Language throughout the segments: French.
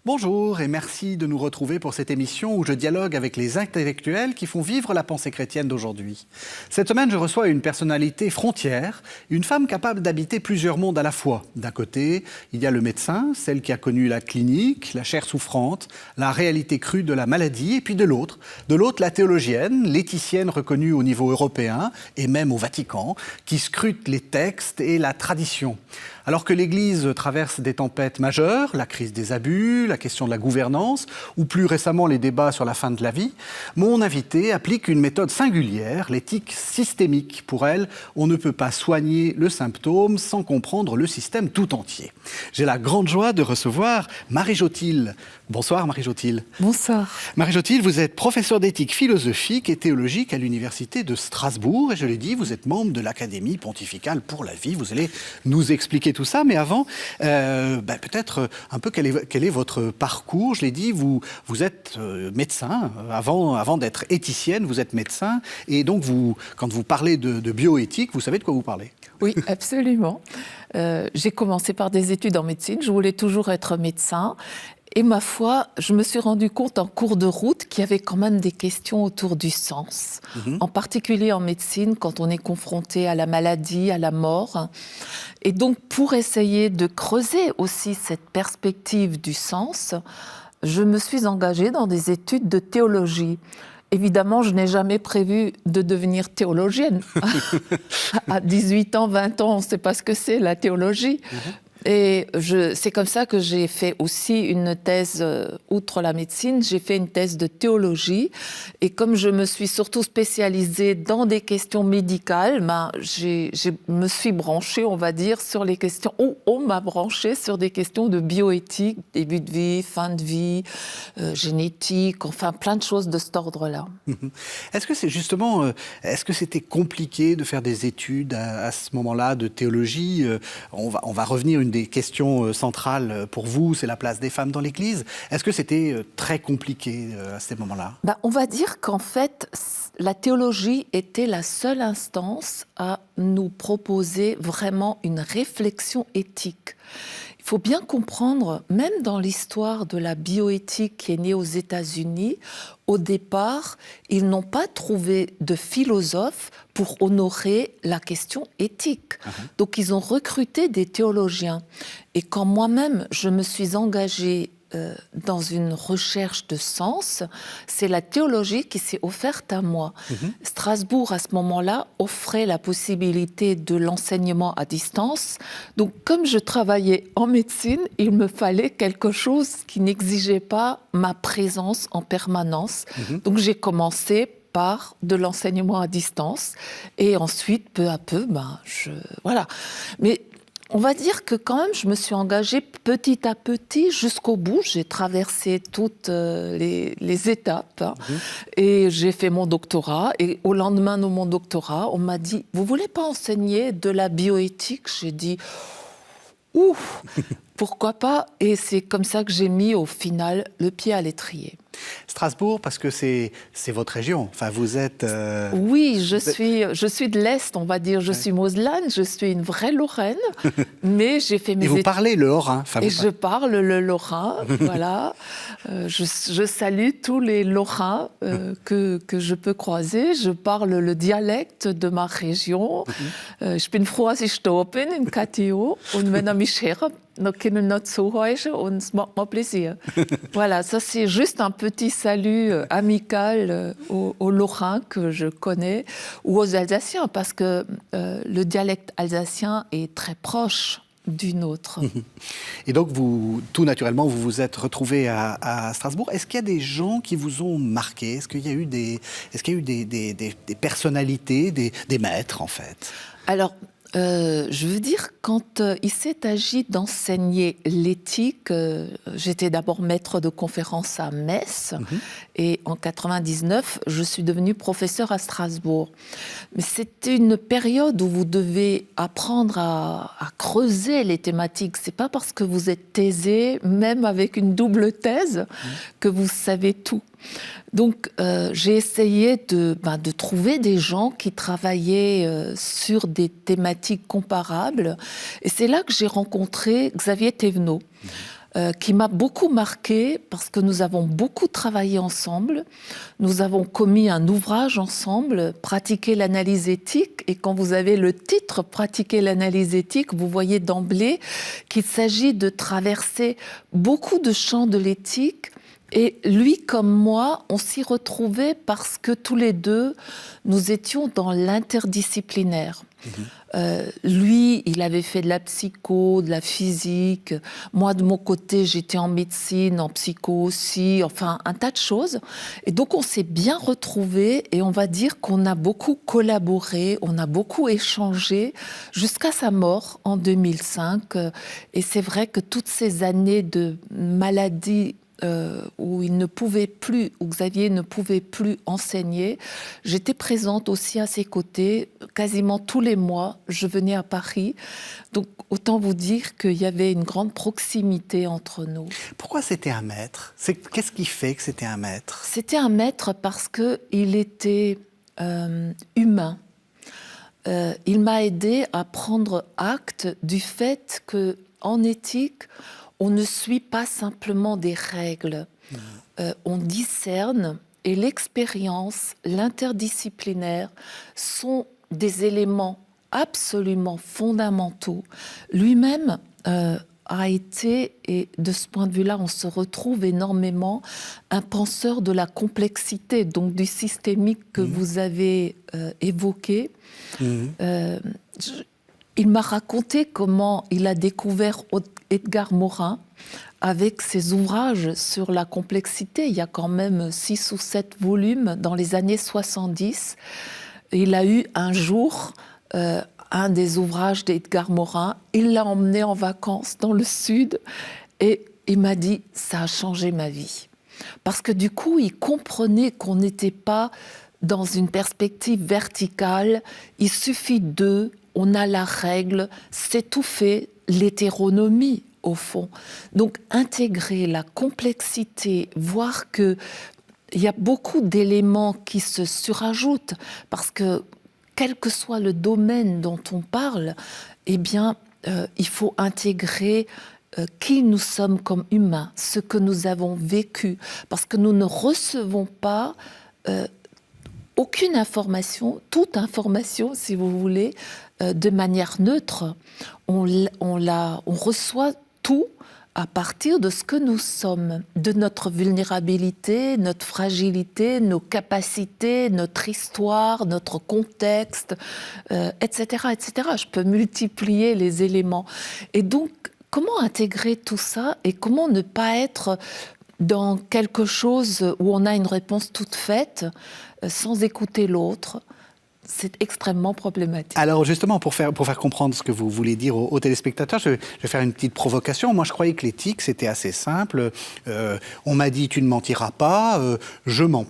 Bonjour et merci de nous retrouver pour cette émission où je dialogue avec les intellectuels qui font vivre la pensée chrétienne d'aujourd'hui. Cette semaine, je reçois une personnalité frontière, une femme capable d'habiter plusieurs mondes à la fois. D'un côté, il y a le médecin, celle qui a connu la clinique, la chair souffrante, la réalité crue de la maladie, et puis de l'autre, la théologienne, l'éthicienne reconnue au niveau européen et même au Vatican, qui scrute les textes et la tradition. Alors que l'Église traverse des tempêtes majeures, la crise des abus, la question de la gouvernance, ou plus récemment les débats sur la fin de la vie, mon invité applique une méthode singulière, l'éthique systémique. Pour elle, on ne peut pas soigner le symptôme sans comprendre le système tout entier. J'ai la grande joie de recevoir Marie Jotille. Bonsoir Marie Jotille. Bonsoir. Marie Jotille, vous êtes professeure d'éthique philosophique et théologique à l'Université de Strasbourg. Et je l'ai dit, vous êtes membre de l'Académie pontificale pour la vie. Vous allez nous expliquer tout ça. Mais avant, peut-être un peu quel est votre parcours. Je l'ai dit, vous êtes médecin. Avant d'être éthicienne, vous êtes médecin. Et donc, quand vous parlez de bioéthique, vous savez de quoi vous parlez. Oui, absolument. J'ai commencé par des études en médecine. Je voulais toujours être médecin. Et ma foi, je me suis rendu compte en cours de route qu'il y avait quand même des questions autour du sens. En particulier en médecine, quand on est confronté à la maladie, à la mort. Et donc, pour essayer de creuser aussi cette perspective du sens, je me suis engagée dans des études de théologie. Évidemment, je n'ai jamais prévu de devenir théologienne. À 18 ans, 20 ans, on ne sait pas ce que c'est, la théologie. Et c'est comme ça que j'ai fait aussi une thèse, outre la médecine, j'ai fait une thèse de théologie. Et comme je me suis surtout spécialisée dans des questions médicales, je me suis branchée, on va dire, sur les questions, ou on m'a branchée sur des questions de bioéthique, début de vie, fin de vie, génétique, enfin plein de choses de cet ordre-là. Est-ce que c'est justement, est-ce que c'était compliqué de faire des études à ce moment-là de théologie? On va revenir une des questions centrales pour vous, c'est la place des femmes dans l'Église. Est-ce que c'était très compliqué à ces moments-là? On va dire qu'en fait, la théologie était la seule instance à nous proposer vraiment une réflexion éthique. Il faut bien comprendre, même dans l'histoire de la bioéthique qui est née aux États-Unis, au départ, ils n'ont pas trouvé de philosophe pour honorer la question éthique. Donc, ils ont recruté des théologiens. Et quand moi-même, je me suis engagée dans une recherche de sens, c'est la théologie qui s'est offerte à moi. Strasbourg, à ce moment-là, offrait la possibilité de l'enseignement à distance. Donc, comme je travaillais en médecine, il me fallait quelque chose qui n'exigeait pas ma présence en permanence. Donc, j'ai commencé par de l'enseignement à distance. Et ensuite, peu à peu, voilà. Mais on va dire que quand même, je me suis engagée petit à petit jusqu'au bout. J'ai traversé toutes les étapes et j'ai fait mon doctorat. Et au lendemain de mon doctorat, on m'a dit « Vous voulez pas enseigner de la bioéthique ?» J'ai dit « Ouf, pourquoi pas ?» Et c'est comme ça que j'ai mis au final le pied à l'étrier. Strasbourg, parce que c'est votre région. Enfin, vous êtes... Oui, je suis de l'Est, on va dire. Je suis moselane, je suis une vraie Lorraine, mais j'ai fait mes études... Et vous parlez le Lorrain. Et je parle le Lorrain, voilà. Je salue tous les Lorrains que je peux croiser. Je parle le dialecte de ma région. Ich bin froh, dass ich da bin, in KTO. Und wenn mich hört, dann können wir zuhören und es macht mir plaisir. Voilà, ça c'est juste un petit salut amical aux Lorrains que je connais, ou aux Alsaciens, parce que le dialecte alsacien est très proche du nôtre. Et donc, tout naturellement, vous vous êtes retrouvé à Strasbourg. Est-ce qu'il y a des gens qui vous ont marqué? Est-ce qu'il y a eu des personnalités, des maîtres, en fait? Alors, je veux dire, quand il s'est agi d'enseigner l'éthique, j'étais d'abord maître de conférence à Metz, et en 99, je suis devenue professeure à Strasbourg. Mais c'était une période où vous devez apprendre à creuser les thématiques. C'est pas parce que vous êtes thésé, même avec une double thèse, que vous savez tout. Donc, j'ai essayé de trouver des gens qui travaillaient sur des thématiques comparables. Et c'est là que j'ai rencontré Xavier Thévenot. qui m'a beaucoup marquée parce que nous avons beaucoup travaillé ensemble. Nous avons commis un ouvrage ensemble, Pratiquer l'analyse éthique. Et quand vous avez le titre Pratiquer l'analyse éthique, vous voyez d'emblée qu'il s'agit de traverser beaucoup de champs de l'éthique. Et lui comme moi, on s'y retrouvait parce que tous les deux, nous étions dans l'interdisciplinaire. Lui, il avait fait de la psycho, de la physique. Moi, de mon côté, j'étais en médecine, en psycho aussi, enfin, un tas de choses. Et donc, on s'est bien retrouvés et on va dire qu'on a beaucoup collaboré, on a beaucoup échangé jusqu'à sa mort en 2005. Et c'est vrai que toutes ces années de maladie où il ne pouvait plus, où Xavier ne pouvait plus enseigner, j'étais présente aussi à ses côtés. Quasiment tous les mois, je venais à Paris. Donc, autant vous dire qu'il y avait une grande proximité entre nous. Pourquoi c'était un maître ? Qu'est-ce qui fait que c'était un maître ? C'était un maître parce qu'il était humain. Il m'a aidé à prendre acte du fait qu'en éthique, on ne suit pas simplement des règles, on discerne, et l'expérience, l'interdisciplinaire sont des éléments absolument fondamentaux. Lui-même a été, et de ce point de vue-là, on se retrouve énormément, un penseur de la complexité, donc du systémique que vous avez évoqué. Il m'a raconté comment il a découvert Edgar Morin avec ses ouvrages sur la complexité. Il y a quand même 6 ou 7 volumes dans les années 70. Il a eu un jour un des ouvrages d'Edgar Morin. Il l'a emmené en vacances dans le sud et il m'a dit « ça a changé ma vie ». Parce que du coup, il comprenait qu'on n'était pas dans une perspective verticale. Il suffit on a la règle, c'est tout fait, l'hétéronomie au fond. Donc intégrer la complexité, voir qu'il y a beaucoup d'éléments qui se surajoutent, parce que quel que soit le domaine dont on parle, eh bien, il faut intégrer qui nous sommes comme humains, ce que nous avons vécu, parce que nous ne recevons pas aucune information, toute information, si vous voulez, de manière neutre. On reçoit tout à partir de ce que nous sommes, de notre vulnérabilité, notre fragilité, nos capacités, notre histoire, notre contexte, etc., etc. Je peux multiplier les éléments. Et donc, comment intégrer tout ça et comment ne pas être dans quelque chose où on a une réponse toute faite, sans écouter l'autre? C'est extrêmement problématique. Alors justement, pour faire comprendre ce que vous voulez dire aux téléspectateurs, je vais faire une petite provocation. Moi, je croyais que l'éthique, c'était assez simple. On m'a dit, tu ne mentiras pas, je mens.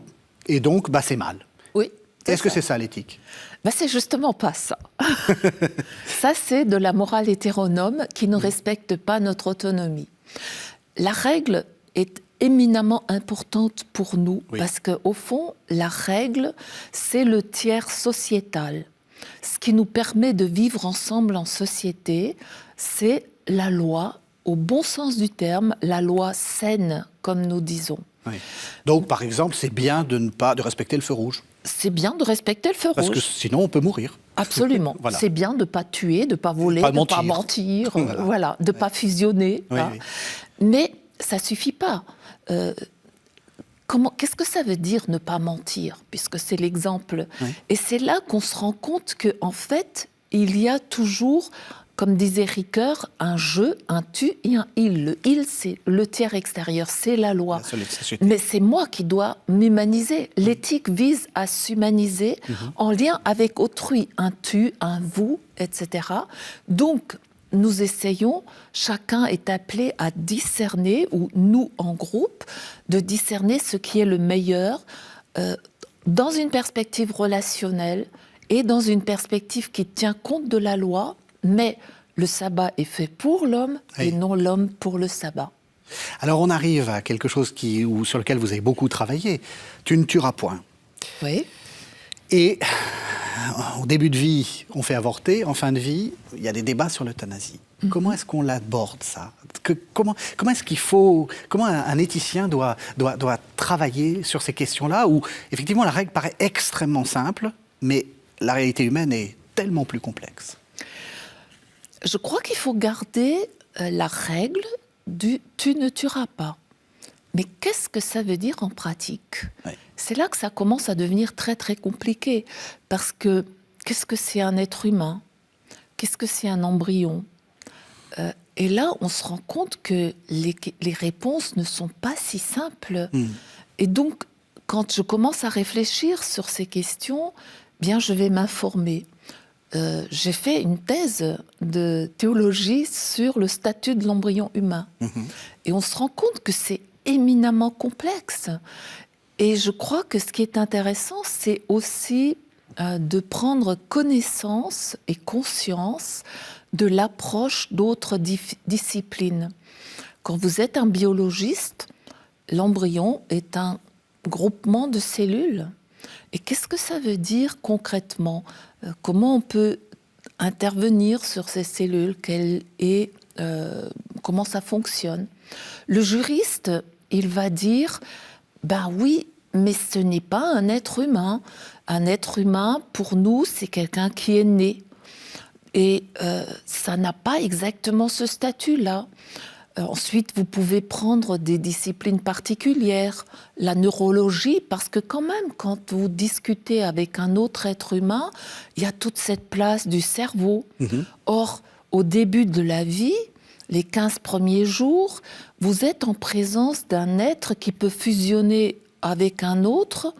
Et donc, c'est mal. Oui. Est-ce que c'est ça, l'éthique ? C'est justement pas ça. Ça, c'est de la morale hétéronome qui ne respecte pas notre autonomie. La règle est éminemment importante pour nous, parce qu'au fond, la règle, c'est le tiers sociétal. Ce qui nous permet de vivre ensemble en société, c'est la loi, au bon sens du terme, la loi saine, comme nous disons. Oui. Donc, par exemple, c'est bien de respecter le feu rouge. C'est bien de respecter le feu rouge. Parce que sinon, on peut mourir. Absolument. Voilà. C'est bien de ne pas tuer, de ne pas voler, de ne pas mentir, voilà, de ne pas fusionner. Oui, hein. oui. Mais ça ne suffit pas. Qu'est-ce que ça veut dire ne pas mentir, puisque c'est l'exemple. Oui. Et c'est là qu'on se rend compte qu'en fait, il y a toujours, comme disait Ricoeur, un je, un tu et un il. Le il, c'est le tiers extérieur, c'est la loi. Mais c'est moi qui dois m'humaniser. L'éthique vise à s'humaniser en lien avec autrui, un tu, un vous, etc. Donc, nous essayons, chacun est appelé à discerner, ou nous en groupe, de discerner ce qui est le meilleur dans une perspective relationnelle et dans une perspective qui tient compte de la loi, mais le sabbat est fait pour l'homme et non l'homme pour le sabbat. Alors on arrive à quelque chose sur lequel vous avez beaucoup travaillé. Tu ne tueras point. Oui. Et au début de vie, on fait avorter, en fin de vie, il y a des débats sur l'euthanasie. Comment est-ce qu'on l'aborde, ça? Comment est-ce qu'il faut... Comment un éthicien doit travailler sur ces questions-là, où, effectivement, la règle paraît extrêmement simple, mais la réalité humaine est tellement plus complexe? Je crois qu'il faut garder la règle du « tu ne tueras pas ». Mais qu'est-ce que ça veut dire en pratique? Oui. C'est là que ça commence à devenir très, très compliqué. Parce que qu'est-ce que c'est un être humain? Qu'est-ce que c'est un embryon? Et là, on se rend compte que les réponses ne sont pas si simples. Et donc, quand je commence à réfléchir sur ces questions, bien, je vais m'informer. J'ai fait une thèse de théologie sur le statut de l'embryon humain. Et on se rend compte que c'est éminemment complexe. Et je crois que ce qui est intéressant, c'est aussi de prendre connaissance et conscience de l'approche d'autres disciplines. Quand vous êtes un biologiste, l'embryon est un groupement de cellules. Et qu'est-ce que ça veut dire concrètement? Comment on peut intervenir sur ces cellules? Comment ça fonctionne? Le juriste, il va dire, ben oui, mais ce n'est pas un être humain. Un être humain, pour nous, c'est quelqu'un qui est né. Et ça n'a pas exactement ce statut-là. Ensuite, vous pouvez prendre des disciplines particulières, la neurologie, parce que quand même, quand vous discutez avec un autre être humain, il y a toute cette place du cerveau. Or, au début de la vie, les 15 premiers jours, vous êtes en présence d'un être qui peut fusionner avec un autre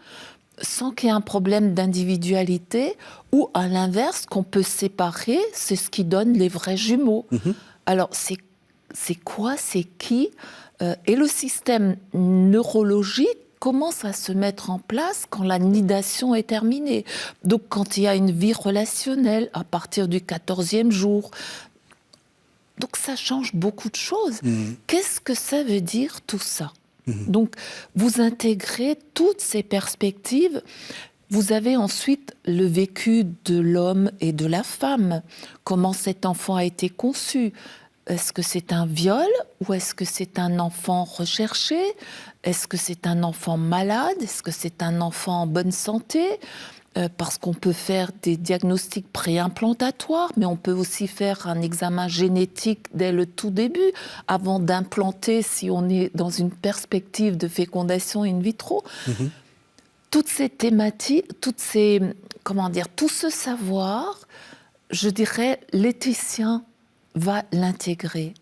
sans qu'il y ait un problème d'individualité, ou à l'inverse, qu'on peut séparer, c'est ce qui donne les vrais jumeaux. Alors, c'est quoi, c'est qui? Et le système neurologique commence à se mettre en place quand la nidation est terminée. Donc, quand il y a une vie relationnelle à partir du 14e jour. Donc, ça change beaucoup de choses. Qu'est-ce que ça veut dire, tout ça? Donc, vous intégrez toutes ces perspectives. Vous avez ensuite le vécu de l'homme et de la femme. Comment cet enfant a été conçu? Est-ce que c'est un viol ou est-ce que c'est un enfant recherché? Est-ce que c'est un enfant malade? Est-ce que c'est un enfant en bonne santé? Parce qu'on peut faire des diagnostics préimplantatoires, mais on peut aussi faire un examen génétique dès le tout début, avant d'implanter, si on est dans une perspective de fécondation in vitro. Toutes ces thématiques, tout ce savoir, je dirais, l'éthicien va l'intégrer.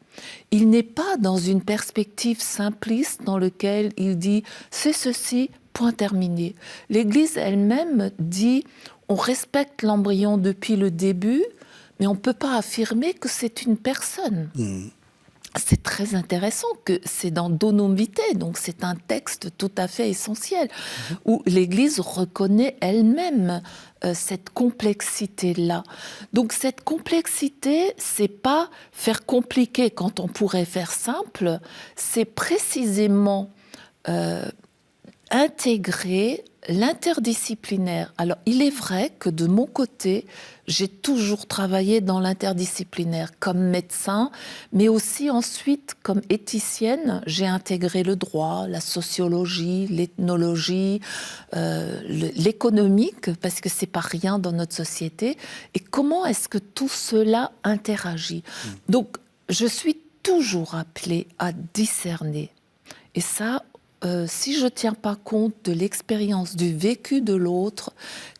Il n'est pas dans une perspective simpliste dans laquelle il dit « c'est ceci, point terminé ». L'Église elle-même dit « on respecte l'embryon depuis le début, mais on ne peut pas affirmer que c'est une personne ». C'est très intéressant que c'est dans Donum Vitae, donc c'est un texte tout à fait essentiel, où l'Église reconnaît elle-même cette complexité-là. Donc cette complexité, c'est pas faire compliqué quand on pourrait faire simple, c'est précisément intégrer l'interdisciplinaire. Alors, il est vrai que de mon côté, j'ai toujours travaillé dans l'interdisciplinaire comme médecin, mais aussi ensuite comme éthicienne, j'ai intégré le droit, la sociologie, l'ethnologie, l'économique, parce que c'est pas rien dans notre société. Et comment est-ce que tout cela interagit? Donc, je suis toujours appelée à discerner. Et ça, si je ne tiens pas compte de l'expérience du vécu de l'autre,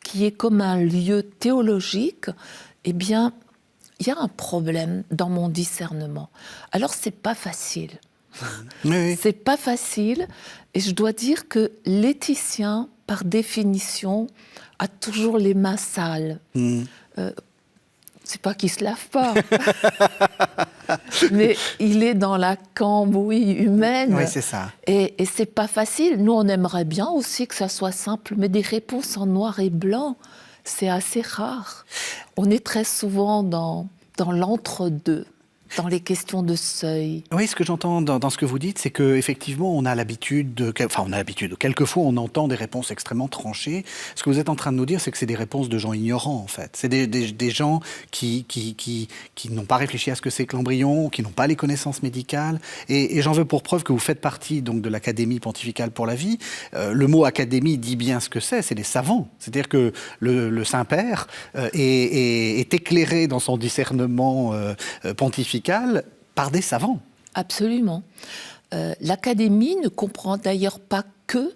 qui est comme un lieu théologique, eh bien, il y a un problème dans mon discernement. Alors, c'est pas facile. Oui. C'est pas facile, et je dois dire que l'éthicien, par définition, a toujours les mains sales. C'est pas qu'il se lave pas, mais il est dans la cambouis humaine. Oui, c'est ça. Et c'est pas facile. Nous, on aimerait bien aussi que ça soit simple, mais des réponses en noir et blanc, c'est assez rare. On est très souvent dans l'entre-deux. dans les questions de seuil. Oui, ce que j'entends dans ce que vous dites, c'est qu'effectivement, on a l'habitude, quelquefois on entend des réponses extrêmement tranchées. Ce que vous êtes en train de nous dire, c'est que c'est des réponses de gens ignorants, en fait. C'est des gens qui n'ont pas réfléchi à ce que c'est que l'embryon, qui n'ont pas les connaissances médicales. Et j'en veux pour preuve que vous faites partie donc, de l'Académie pontificale pour la vie. Le mot académie dit bien ce que c'est des savants. C'est-à-dire que le Saint-Père est éclairé dans son discernement pontifical par des savants. Absolument. L'Académie ne comprend d'ailleurs pas que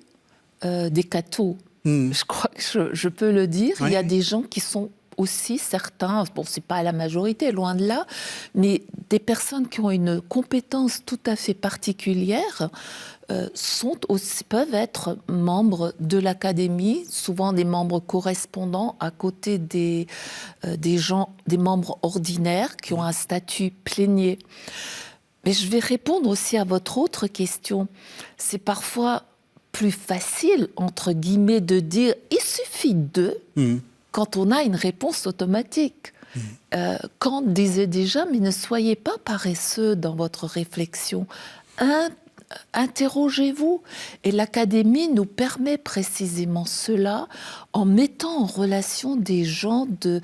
des cathos. Je crois que je peux le dire. Oui. Il y a des gens qui sont aussi certains, bon, c'est pas la majorité, loin de là, mais des personnes qui ont une compétence tout à fait particulière peuvent être membres de l'Académie, souvent des membres correspondants à côté des membres ordinaires qui ont un statut plénier. Mais je vais répondre aussi à votre autre question. C'est parfois plus facile, entre guillemets, de dire « il suffit de » quand on a une réponse automatique. Kant disait déjà « mais ne soyez pas paresseux dans votre réflexion ». Interrogez-vous. Et l'Académie nous permet précisément cela en mettant en relation des gens de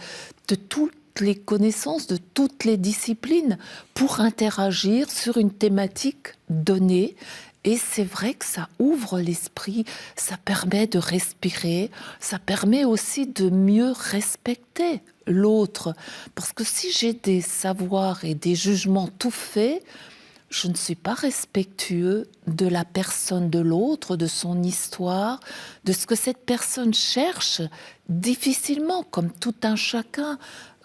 toutes les connaissances, de toutes les disciplines pour interagir sur une thématique donnée. Et c'est vrai que ça ouvre l'esprit, ça permet de respirer, ça permet aussi de mieux respecter l'autre. Parce que si j'ai des savoirs et des jugements tout faits, je ne suis pas respectueux de la personne de l'autre, de son histoire, de ce que cette personne cherche difficilement, comme tout un chacun,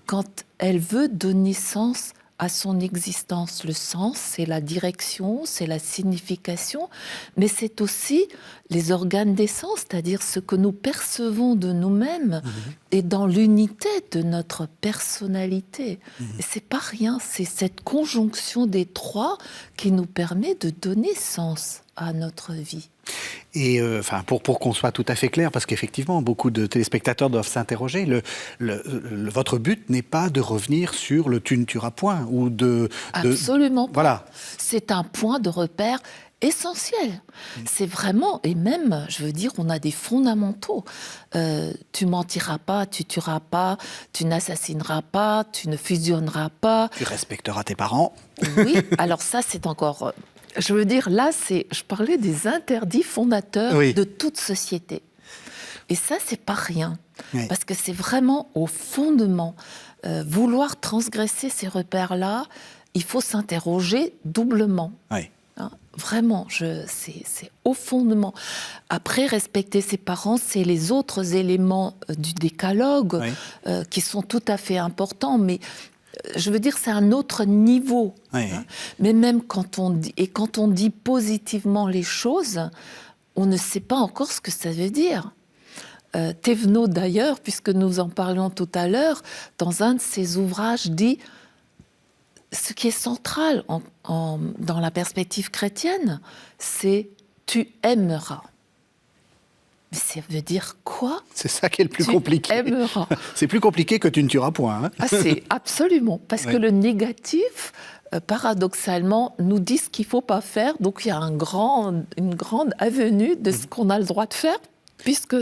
quand elle veut donner sens à son existence. Le sens, c'est la direction, c'est la signification, mais c'est aussi les organes des sens, c'est-à-dire ce que nous percevons de nous-mêmes et dans l'unité de notre personnalité. Et c'est pas rien, c'est cette conjonction des trois qui nous permet de donner sens à notre vie. Et pour qu'on soit tout à fait clair, parce qu'effectivement, beaucoup de téléspectateurs doivent s'interroger, votre but n'est pas de revenir sur le tu ne tueras point ou Absolument pas. Voilà. C'est un point de repère essentiel. C'est vraiment, et même, je veux dire, on a des fondamentaux. Tu mentiras pas, tu tueras pas, tu n'assassineras pas, tu ne fusionneras pas. Tu respecteras tes parents. Oui, alors ça, c'est encore... Je veux dire, là, je parlais des interdits fondateurs de toute société. Et ça, c'est pas rien. Oui. Parce que c'est vraiment au fondement. Vouloir transgresser ces repères-là, il faut s'interroger doublement. Oui. Hein, vraiment, c'est au fondement. Après, respecter ses parents, c'est les autres éléments du décalogue qui sont tout à fait importants, mais je veux dire, c'est un autre niveau. Oui. Hein. Mais même quand on dit positivement les choses, on ne sait pas encore ce que ça veut dire. Thévenot, d'ailleurs, puisque nous en parlions tout à l'heure, dans un de ses ouvrages, dit ce qui est central dans la perspective chrétienne, c'est « tu aimeras ». Mais ça veut dire quoi ? C'est ça qui est le plus compliqué. Tu aimeras. C'est plus compliqué que tu ne tueras point. Hein. Ah, c'est absolument. Parce que le négatif, paradoxalement, nous dit ce qu'il ne faut pas faire. Donc il y a une grande avenue de ce qu'on a le droit de faire, puisque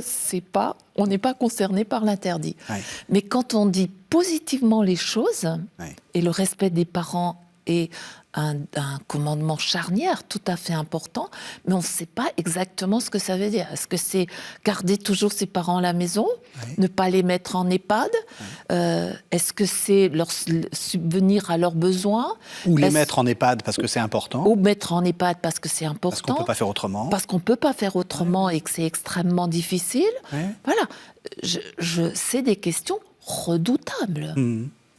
on n'est pas concerné par l'interdit. Mais quand on dit positivement les choses, et le respect des parents est un commandement charnière tout à fait important, mais on ne sait pas exactement ce que ça veut dire. Est-ce que c'est garder toujours ses parents à la maison, ne pas les mettre en EHPAD, est-ce que c'est leur subvenir à leurs besoins, ou les mettre en EHPAD parce que c'est important, ou mettre en EHPAD parce que c'est important, parce qu'on ne peut pas faire autrement, et que c'est extrêmement difficile. Voilà, c'est des questions redoutables.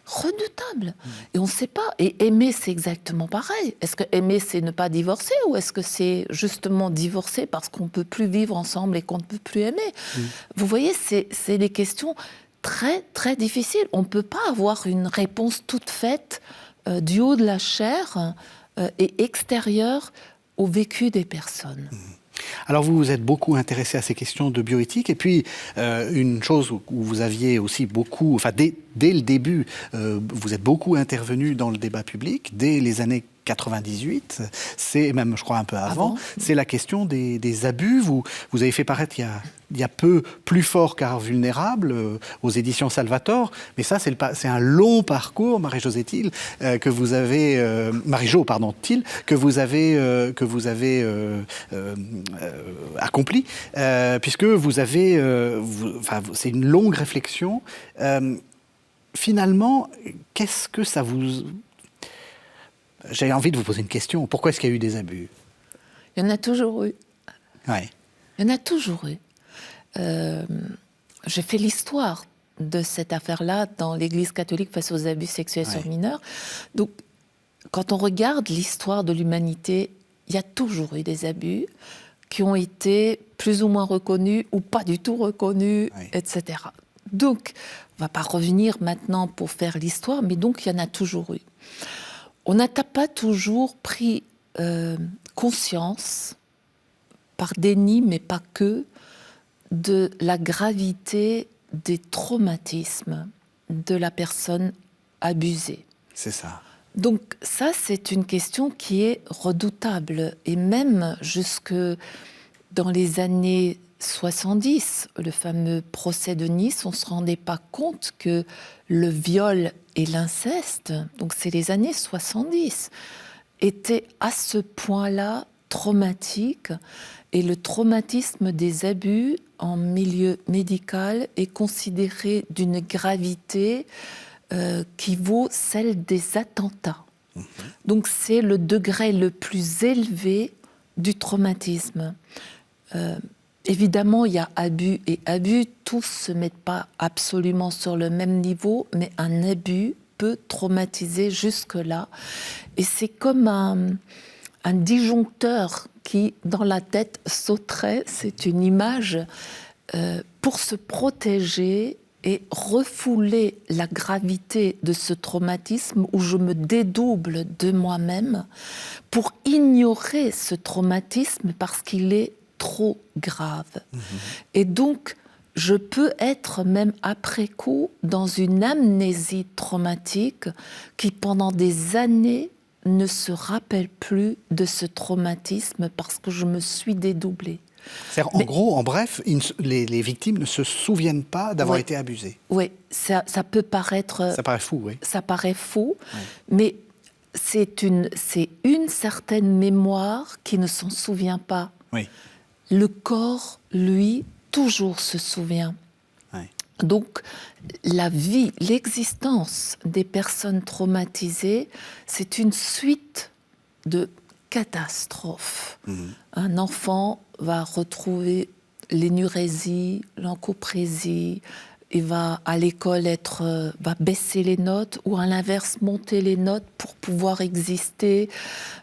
Redoutable. Et on ne sait pas. Et aimer, c'est exactement pareil. Est-ce que aimer, c'est ne pas divorcer, ou est-ce que c'est justement divorcer parce qu'on ne peut plus vivre ensemble et qu'on ne peut plus aimer ? Vous voyez, c'est des questions très, très difficiles. On ne peut pas avoir une réponse toute faite du haut de la chair et extérieure au vécu des personnes. Alors vous vous êtes beaucoup intéressé à ces questions de bioéthique et puis une chose où vous aviez aussi beaucoup, enfin dès le début, vous êtes beaucoup intervenu dans le débat public, dès les années 98, c'est même je crois un peu avant, c'est la question des abus. Vous avez fait paraître il y a peu Plus fort car vulnérable aux éditions Salvator, mais ça c'est un long parcours, Marie-Josée Thill, que vous avez, Marie-Jo pardon Thill, que vous avez accompli, puisque vous avez, c'est une longue réflexion. Finalement, qu'est-ce que ça vous... J'ai envie de vous poser une question. Pourquoi est-ce qu'il y a eu des abus ? Il y en a toujours eu. Ouais. Il y en a toujours eu. J'ai fait l'histoire de cette affaire-là dans l'Église catholique face aux abus sexuels sur mineurs. Donc, quand on regarde l'histoire de l'humanité, il y a toujours eu des abus qui ont été plus ou moins reconnus ou pas du tout reconnus, etc. Donc, on ne va pas revenir maintenant pour faire l'histoire, mais donc il y en a toujours eu. On n'a pas toujours pris conscience, par déni, mais pas que, de la gravité des traumatismes de la personne abusée. C'est ça. Donc ça, c'est une question qui est redoutable. Et même jusque dans les années 70, le fameux procès de Nice, on ne se rendait pas compte que le viol et l'inceste, donc c'est les années 70, étaient à ce point-là traumatiques. Et le traumatisme des abus en milieu médical est considéré d'une gravité qui vaut celle des attentats. Donc c'est le degré le plus élevé du traumatisme. Évidemment, il y a abus et abus, tous ne se mettent pas absolument sur le même niveau, mais un abus peut traumatiser jusque-là. Et c'est comme un disjoncteur qui, dans la tête, sauterait, c'est une image, pour se protéger et refouler la gravité de ce traumatisme où je me dédouble de moi-même pour ignorer ce traumatisme parce qu'il est trop grave. Et donc, je peux être même après coup dans une amnésie traumatique qui, pendant des années, ne se rappelle plus de ce traumatisme parce que je me suis dédoublée. C'est-à-dire, en gros, en bref, les victimes ne se souviennent pas d'avoir été abusées. Oui, ça peut paraître... Ça paraît fou, oui. Ça paraît fou, mais c'est une certaine mémoire qui ne s'en souvient pas. Oui. Le corps, lui, toujours se souvient. Oui. Donc, la vie, l'existence des personnes traumatisées, c'est une suite de catastrophes. Un enfant va retrouver l'énurésie, l'encoprésie, il va à l'école va baisser les notes ou à l'inverse monter les notes pour pouvoir exister,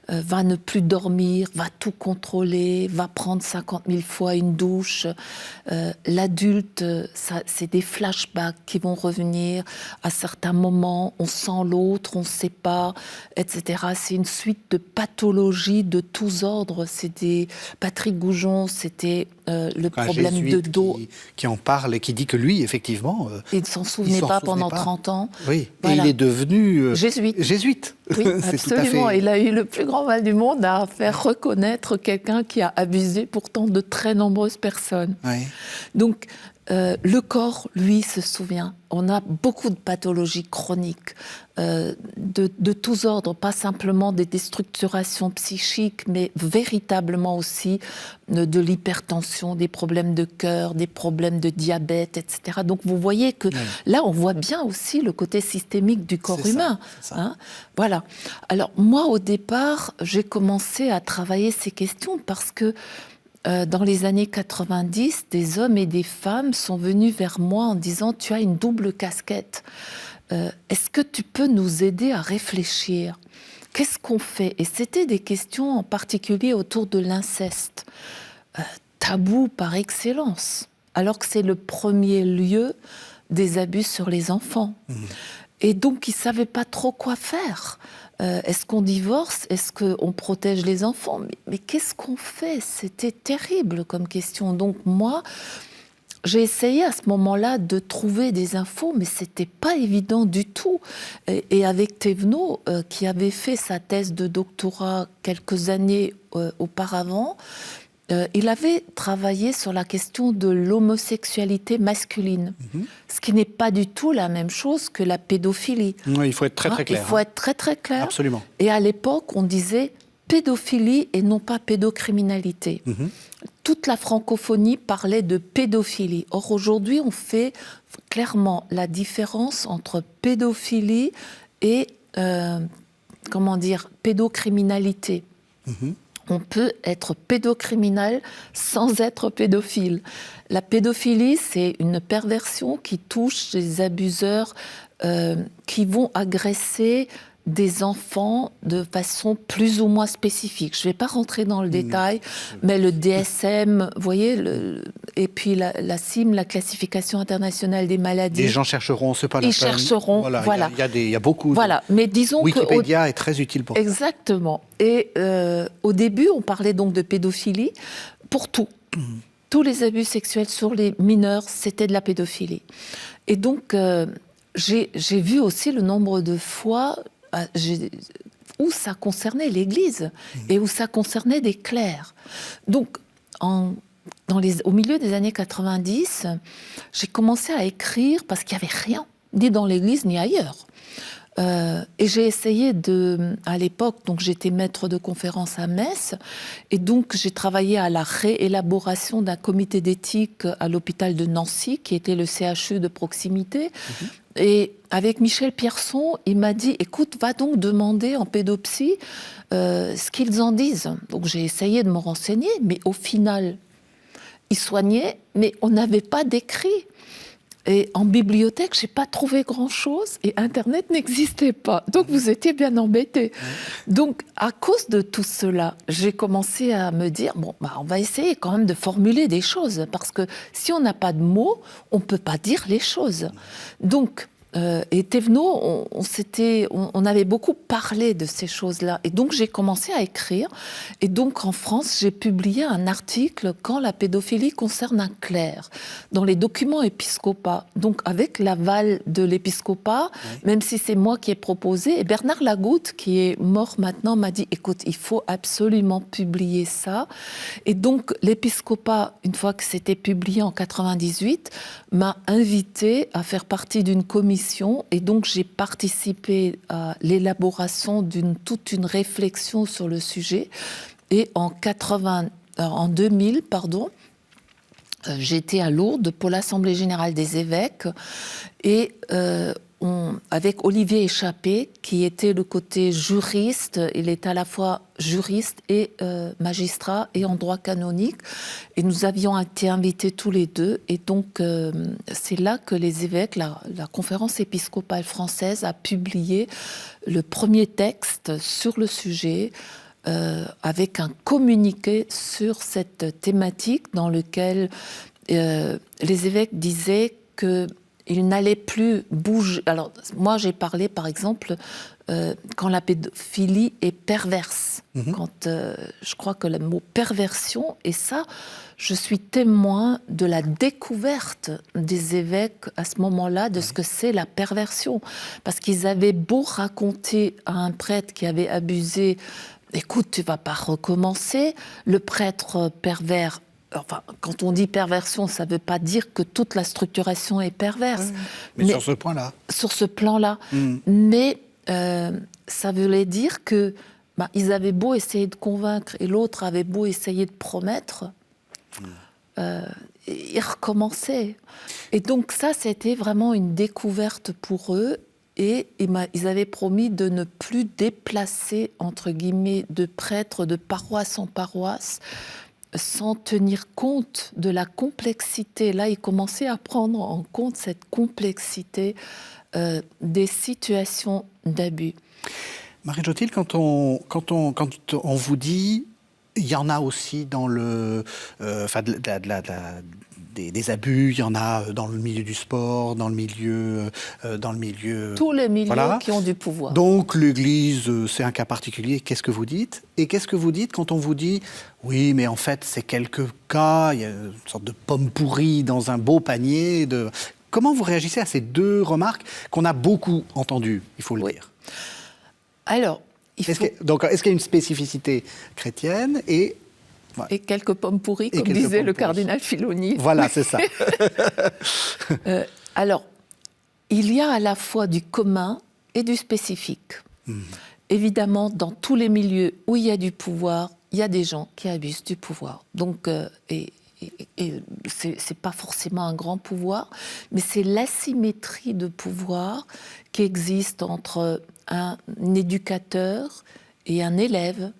va ne plus dormir, va tout contrôler, va prendre 50 000 fois une douche. L'adulte, c'est des flashbacks qui vont revenir à certains moments, on sent l'autre, on ne sait pas, etc. C'est une suite de pathologies de tous ordres. Patrick Goujon, c'était le problème de dos. Qui en parle et qui dit que lui, effectivement... il ne s'en souvenait pas pendant 30 ans. Oui, voilà. Et il est devenu... Jésuite. Oui, c'est absolument. tout à fait... Il a eu le plus grand mal du monde à faire reconnaître quelqu'un qui a abusé pourtant de très nombreuses personnes. Oui. Donc, le corps, lui, se souvient. On a beaucoup de pathologies chroniques de tous ordres, pas simplement des déstructurations psychiques, mais véritablement aussi de l'hypertension, des problèmes de cœur, des problèmes de diabète, etc. Donc vous voyez que là, on voit bien aussi le côté systémique du corps humain. C'est ça. Hein, voilà. Alors moi, au départ, j'ai commencé à travailler ces questions parce que dans les années 90, des hommes et des femmes sont venus vers moi en disant « Tu as une double casquette. Est-ce que tu peux nous aider à réfléchir ? Qu'est-ce qu'on fait ?» Et c'était des questions en particulier autour de l'inceste. Tabou par excellence, alors que c'est le premier lieu des abus sur les enfants. Et donc, ils ne savaient pas trop quoi faire. Est-ce qu'on divorce? Est-ce qu'on protège les enfants? Mais qu'est-ce qu'on fait? C'était terrible comme question. Donc moi, j'ai essayé à ce moment-là de trouver des infos, mais c'était pas évident du tout. Et avec Thévenot, qui avait fait sa thèse de doctorat quelques années auparavant, il avait travaillé sur la question de l'homosexualité masculine, ce qui n'est pas du tout la même chose que la pédophilie. Oui, il faut être très très clair. Il faut être très très clair. Absolument. Et à l'époque, on disait pédophilie et non pas pédocriminalité. Toute la francophonie parlait de pédophilie. Or, aujourd'hui, on fait clairement la différence entre pédophilie et, pédocriminalité. On peut être pédocriminel sans être pédophile. La pédophilie, c'est une perversion qui touche des abuseurs qui vont agresser des enfants de façon plus ou moins spécifique. Je ne vais pas rentrer dans le détail, mais le DSM, vous voyez, et puis la CIM, la classification internationale des maladies. Les gens chercheront, c'est pas la peine. Ils chercheront, voilà. Il y a beaucoup. Voilà, mais disons Wikipédia est très utile pour ça. Exactement. Et au début, on parlait donc de pédophilie pour tout. Tous les abus sexuels sur les mineurs, c'était de la pédophilie. Et donc, j'ai vu aussi le nombre de fois où ça concernait l'Église et où ça concernait des clercs. Donc, au milieu des années 90, j'ai commencé à écrire parce qu'il n'y avait rien, ni dans l'Église ni ailleurs. Et j'ai essayé à l'époque, donc j'étais maître de conférence à Metz, et donc j'ai travaillé à la réélaboration d'un comité d'éthique à l'hôpital de Nancy, qui était le CHU de proximité. Et avec Michel Pierson, il m'a dit, écoute, va donc demander en pédopsie ce qu'ils en disent. Donc j'ai essayé de me renseigner, mais au final, ils soignaient, mais on n'avait pas d'écrit. Et en bibliothèque, je n'ai pas trouvé grand-chose et Internet n'existait pas. Donc, vous étiez bien embêtés. Donc, à cause de tout cela, j'ai commencé à me dire, on va essayer quand même de formuler des choses. Parce que si on n'a pas de mots, on ne peut pas dire les choses. Donc, et Thévenot, on avait beaucoup parlé de ces choses-là. Et donc, j'ai commencé à écrire. Et donc, en France, j'ai publié un article « Quand la pédophilie concerne un clerc » dans les documents épiscopats. Donc, avec l'aval de l'épiscopat, même si c'est moi qui ai proposé. Et Bernard Lagoutte, qui est mort maintenant, m'a dit « Écoute, il faut absolument publier ça. » Et donc, l'épiscopat, une fois que c'était publié en 98, m'a invité à faire partie d'une commission. Et donc, j'ai participé à l'élaboration toute une réflexion sur le sujet. Et en 2000, j'étais à Lourdes pour l'Assemblée générale des évêques. Et avec Olivier Échappé, qui était le côté juriste, il est à la fois juriste et magistrat et en droit canonique. Et nous avions été invités tous les deux. Et donc, c'est là que les évêques, la conférence épiscopale française, a publié le premier texte sur le sujet, avec un communiqué sur cette thématique dans lequel les évêques disaient qu'ils n'allaient plus bouger. Alors, moi, j'ai parlé, par exemple, quand la pédophilie est perverse. Quand, je crois que le mot perversion, et ça, je suis témoin de la découverte des évêques à ce moment-là de ce que c'est la perversion. Parce qu'ils avaient beau raconter à un prêtre qui avait abusé, écoute, tu vas pas recommencer, le prêtre pervers. Enfin, quand on dit perversion, ça ne veut pas dire que toute la structuration est perverse. Mais sur ce point-là. Sur ce plan-là. Mais ça voulait dire que ils avaient beau essayer de convaincre et l'autre avait beau essayer de promettre, ils recommençaient. Et donc ça, c'était vraiment une découverte pour eux. Et ils avaient promis de ne plus déplacer, entre guillemets, de prêtres de paroisse en paroisse, sans tenir compte de la complexité. Là, ils commençaient à prendre en compte cette complexité des situations d'abus. Marie Jotil, quand on vous dit, il y en a aussi dans des abus, il y en a dans le milieu du sport, dans le milieu... Tous les milieux voilà. qui ont du pouvoir. Donc l'Église, c'est un cas particulier. Qu'est-ce que vous dites? Et qu'est-ce que vous dites quand on vous dit « Oui, mais en fait, c'est quelques cas, il y a une sorte de pomme pourrie dans un beau panier de... » Comment vous réagissez à ces deux remarques qu'on a beaucoup entendues, il faut le dire? Alors, Donc, est-ce qu'il y a une spécificité chrétienne et quelques pommes pourries, comme quelques disait pommes le pourries. cardinal Filoni. Voilà, c'est ça. Alors, il y a à la fois du commun et du spécifique. Évidemment, dans tous les milieux où il y a du pouvoir, il y a des gens qui abusent du pouvoir. Donc, et c'est pas forcément un grand pouvoir, mais c'est l'asymétrie de pouvoir qui existe entre un éducateur et un élève.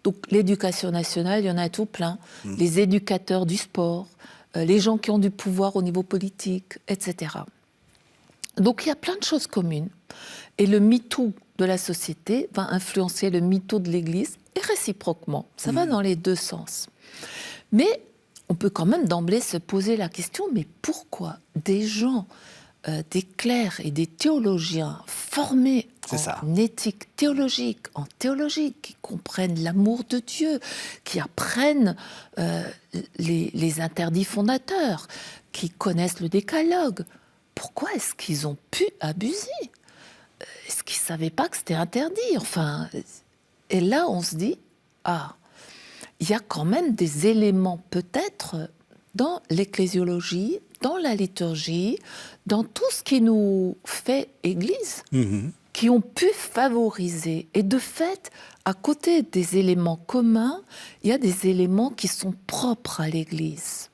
Donc l'éducation nationale, il y en a tout plein. Les éducateurs du sport, les gens qui ont du pouvoir au niveau politique, etc. Donc il y a plein de choses communes. Et le MeToo de la société va influencer le MeToo de l'Église, et réciproquement. Ça va dans les deux sens. Mais on peut quand même d'emblée se poser la question, mais pourquoi des gens, des clercs et des théologiens formés en éthique théologique, en théologie, qui comprennent l'amour de Dieu, qui apprennent les interdits fondateurs, qui connaissent le décalogue, pourquoi est-ce qu'ils ont pu abuser? Est-ce qu'ils ne savaient pas que c'était interdit? Enfin, et là, on se dit, il y a quand même des éléments peut-être dans l'ecclésiologie, dans la liturgie, dans tout ce qui nous fait Église, qui ont pu favoriser. Et de fait, à côté des éléments communs, il y a des éléments qui sont propres à l'Église.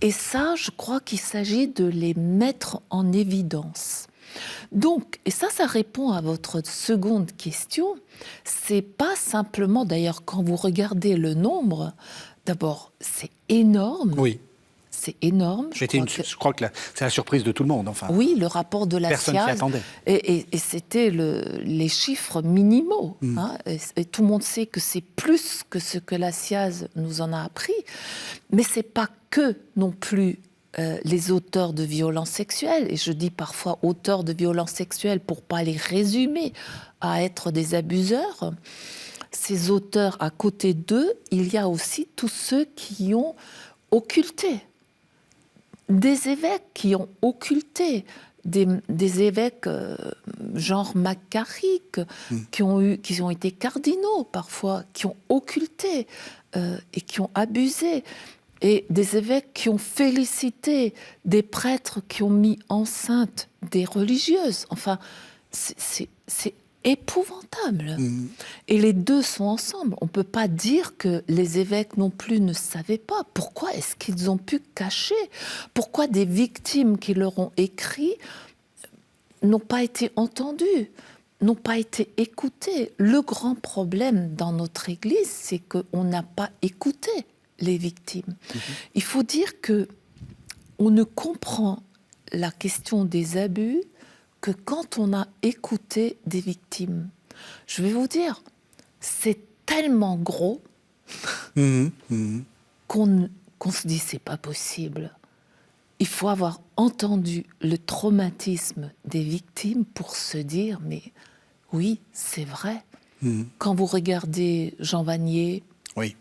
Et ça, je crois qu'il s'agit de les mettre en évidence. Donc, et ça répond à votre seconde question, c'est pas simplement, d'ailleurs, quand vous regardez le nombre, d'abord, c'est énorme. Oui. C'est énorme. Je crois que c'est la surprise de tout le monde. Enfin, oui, le rapport de la personne s'y SIAZ, attendait. et c'était les chiffres minimaux. Hein, et tout le monde sait que c'est plus que ce que la SIAZ nous en a appris. Mais c'est pas que non plus les auteurs de violences sexuelles, et je dis parfois auteurs de violences sexuelles pour pas les résumer à être des abuseurs. Ces auteurs, à côté d'eux, il y a aussi tous ceux qui ont occulté, des évêques qui ont occulté, des évêques genre McCarrick, qui ont été cardinaux parfois, qui ont occulté et qui ont abusé. Et des évêques qui ont félicité, des prêtres qui ont mis enceinte des religieuses. Enfin, c'est épouvantable. Et les deux sont ensemble. On ne peut pas dire que les évêques non plus ne savaient pas. Pourquoi est-ce qu'ils ont pu cacher? Pourquoi des victimes qui leur ont écrit n'ont pas été entendues, n'ont pas été écoutées? Le grand problème dans notre Église, c'est qu'on n'a pas écouté les victimes. Il faut dire que on ne comprend la question des abus que quand on a écouté des victimes. Je vais vous dire, c'est tellement gros qu'on se dit c'est pas possible. Il faut avoir entendu le traumatisme des victimes pour se dire mais oui, c'est vrai. Quand vous regardez Jean Vanier, oui.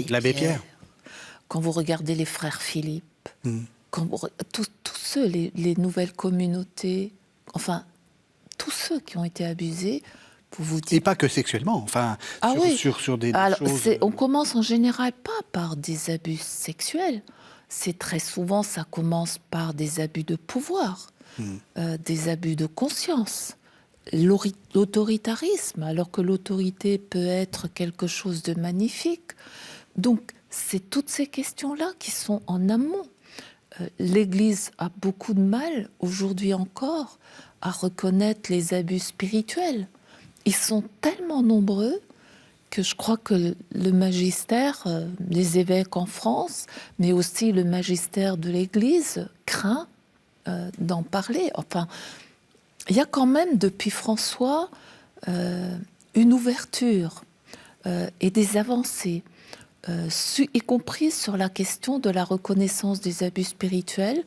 L'abbé Pierre, quand vous regardez les frères Philippe, quand tous ceux, les nouvelles communautés, enfin, tous ceux qui ont été abusés, vous vous dites... Et pas que sexuellement, enfin, sur des choses... On commence en général pas par des abus sexuels. C'est très souvent, ça commence par des abus de pouvoir, des abus de conscience, l'autoritarisme, alors que l'autorité peut être quelque chose de magnifique. Donc, c'est toutes ces questions-là qui sont en amont. L'Église a beaucoup de mal, aujourd'hui encore, à reconnaître les abus spirituels. Ils sont tellement nombreux que je crois que le magistère, les évêques en France, mais aussi le magistère de l'Église, craint d'en parler. Enfin, il y a quand même, depuis François, une ouverture et des avancées. y compris sur la question de la reconnaissance des abus spirituels.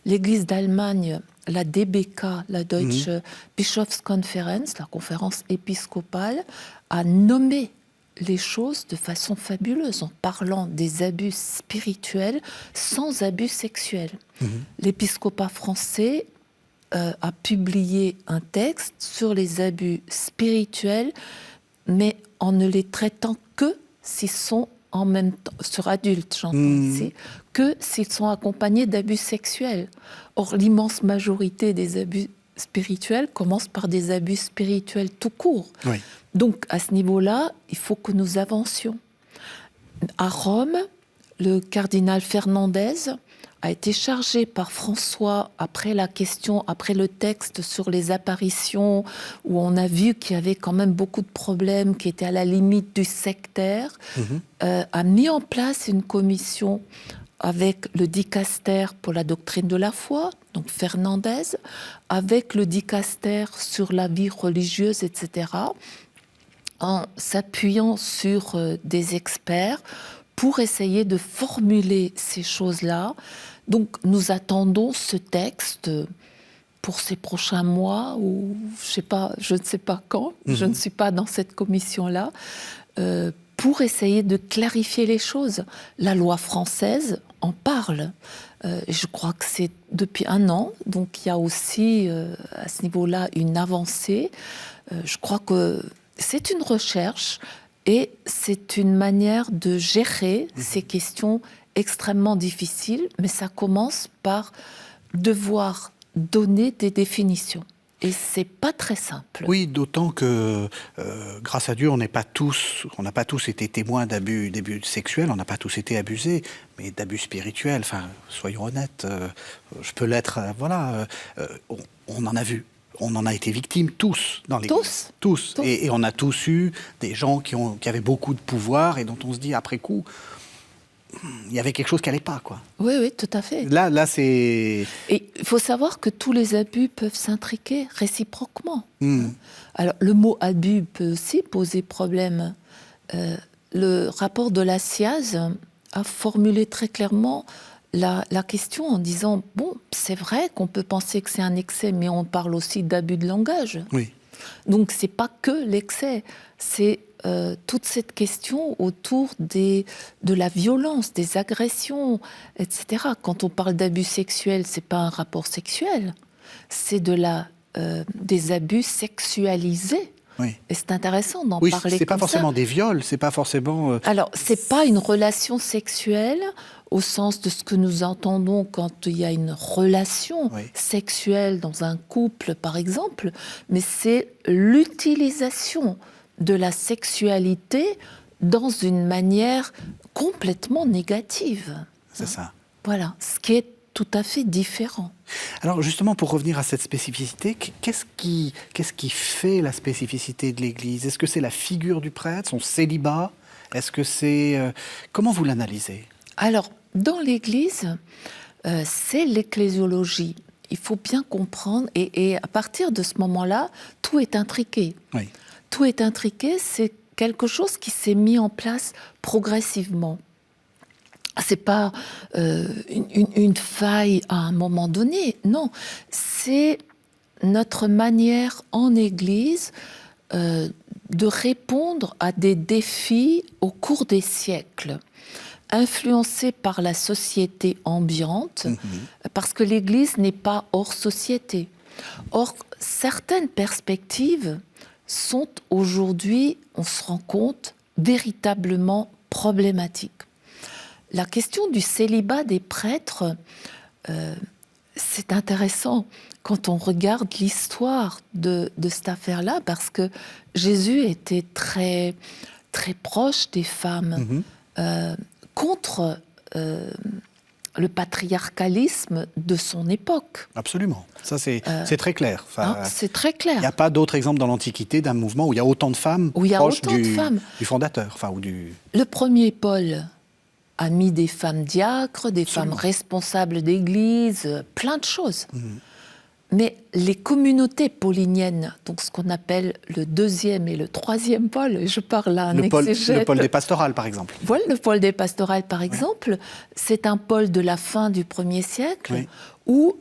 L'Église d'Allemagne, la DBK, la Deutsche Bischofskonferenz, la conférence épiscopale, a nommé les choses de façon fabuleuse en parlant des abus spirituels sans abus sexuels. L'épiscopat français a publié un texte sur les abus spirituels, mais en ne les traitant que s'ils sont en même temps, sur adultes, j'entends ici, que s'ils sont accompagnés d'abus sexuels. Or, l'immense majorité des abus spirituels commencent par des abus spirituels tout court. Oui. Donc, à ce niveau-là, il faut que nous avancions. À Rome, le cardinal Fernandez a été chargé par François, après le texte sur les apparitions, où on a vu qu'il y avait quand même beaucoup de problèmes qui étaient à la limite du sectaire, a mis en place une commission avec le dicaster pour la doctrine de la foi, donc Fernandez, avec le dicaster sur la vie religieuse, etc., en s'appuyant sur des experts pour essayer de formuler ces choses-là. Donc, nous attendons ce texte pour ces prochains mois, ou je ne sais pas quand, je ne suis pas dans cette commission-là, pour essayer de clarifier les choses. La loi française en parle. Je crois que c'est depuis 1 an, donc il y a aussi à ce niveau-là une avancée. Je crois que c'est une recherche et c'est une manière de gérer ces questions extrêmement difficiles, mais ça commence par devoir donner des définitions. Et c'est pas très simple. Oui, d'autant que, grâce à Dieu, on n'a pas tous été témoins d'abus sexuels, on n'a pas tous été abusés, mais d'abus spirituels. Enfin, soyons honnêtes, je peux l'être. On en a vu. On en a été victimes tous dans l'Église. Tous. Et on a tous eu des gens qui avaient beaucoup de pouvoir et dont on se dit après coup, il y avait quelque chose qui n'allait pas, quoi. Oui, oui, tout à fait. Là, c'est... Et il faut savoir que tous les abus peuvent s'intriquer réciproquement. Alors, le mot abus peut aussi poser problème. Le rapport de la SIAZ a formulé très clairement la question en disant, bon, c'est vrai qu'on peut penser que c'est un excès, mais on parle aussi d'abus de langage. Oui. Donc, c'est pas que l'excès, c'est toute cette question autour de la violence, des agressions, etc. Quand on parle d'abus sexuels, c'est pas un rapport sexuel, c'est des abus sexualisés. Oui. Et c'est intéressant d'en parler comme ça. C'est pas forcément des viols, c'est pas forcément... Alors, c'est pas une relation sexuelle au sens de ce que nous entendons quand il y a une relation sexuelle dans un couple, par exemple, mais c'est l'utilisation de la sexualité dans une manière complètement négative. C'est ça. Voilà, ce qui est tout à fait différent. Alors justement, pour revenir à cette spécificité, qu'est-ce qui fait la spécificité de l'Église? Est-ce que c'est la figure du prêtre, son célibat? Est-ce que c'est... comment vous l'analysez? Alors, dans l'Église, c'est l'ecclésiologie. Il faut bien comprendre, et à partir de ce moment-là, tout est intriqué. Oui. Tout est intriqué, c'est quelque chose qui s'est mis en place progressivement. C'est pas une faille à un moment donné, non. C'est notre manière en Église de répondre à des défis au cours des siècles, influencés par la société ambiante, parce que l'Église n'est pas hors société. Or, certaines perspectives sont aujourd'hui, on se rend compte, véritablement problématiques. La question du célibat des prêtres, c'est intéressant quand on regarde l'histoire de cette affaire-là, parce que Jésus était très, très proche des femmes, contre le patriarcalisme de son époque. Absolument. Ça, c'est très clair. Enfin, c'est très clair. Il n'y a pas d'autre exemple dans l'Antiquité d'un mouvement où il y a autant de femmes proches du fondateur. Enfin, Le premier Paul a mis des femmes diacres, des femmes responsables d'église, plein de choses. Mais les communautés pauliniennes, donc ce qu'on appelle le 2e et le 3e pôle, et je parle à un exégète... Le pôle des pastorales, par exemple. Voilà, le pôle des pastorales, par exemple, c'est un pôle de la fin du 1er siècle où